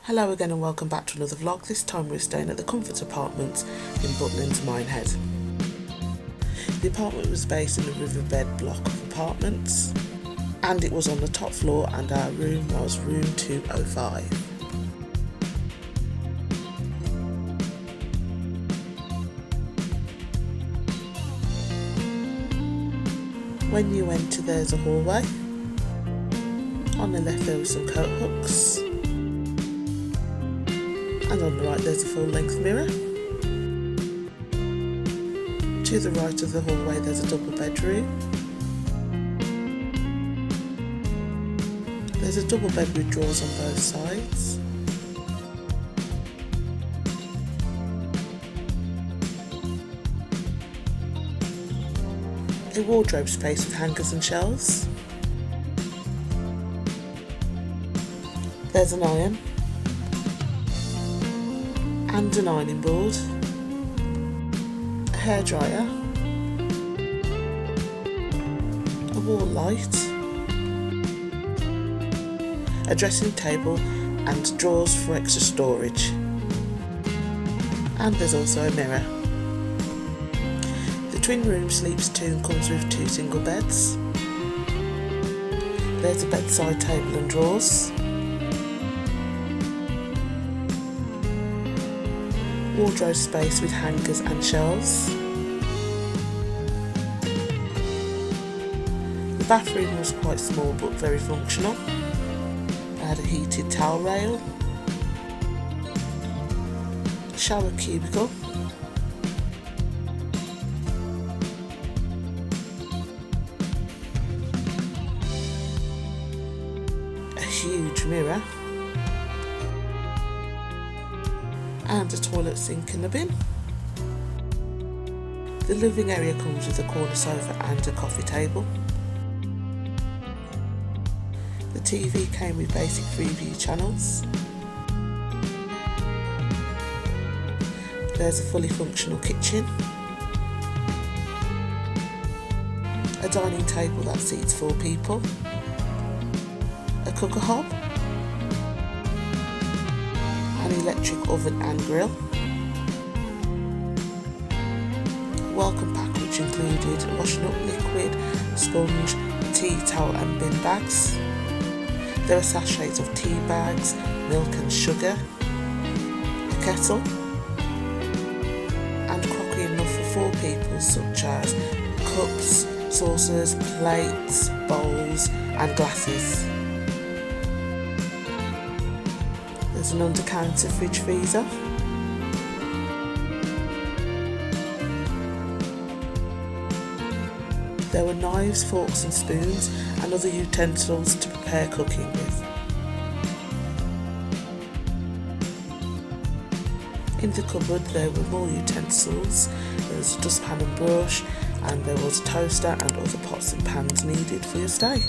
Hello again and welcome back to another vlog. This time we're staying at the Comfort Apartments in Butlin's Minehead. The apartment was based in a riverbed block of apartments and it was on the top floor, and our room was room 205. When you enter, there's a hallway. On the left there were some coat hooks. And on the right there's a full-length mirror. To the right of the hallway there's a double bedroom. There's a double bed with drawers on both sides. A wardrobe space with hangers and shelves. There's an iron and an ironing board, a hairdryer, a wall light, a dressing table and drawers for extra storage. And there's also a mirror. The twin room sleeps 2 and comes with 2 single beds. There's a bedside table and drawers. Wardrobe space with hangers and shelves. The bathroom was quite small but very functional. It had a heated towel rail, a shower cubicle, a huge mirror, and a toilet sink and a bin. The living area comes with a corner sofa and a coffee table. The TV came with basic Freeview channels. There's a fully functional kitchen. A dining table that seats 4 people. A cooker hob. An electric oven and grill. A welcome pack which included washing up liquid, sponge, tea towel and bin bags. There were sachets of tea bags, milk and sugar, a kettle, and crockery enough for 4 people such as cups, saucers, plates, bowls and glasses. There's an under-counter fridge freezer. There were knives, forks and spoons and other utensils to prepare cooking with. In the cupboard there were more utensils. There was a dustpan and brush, and there was a toaster and other pots and pans needed for your stay.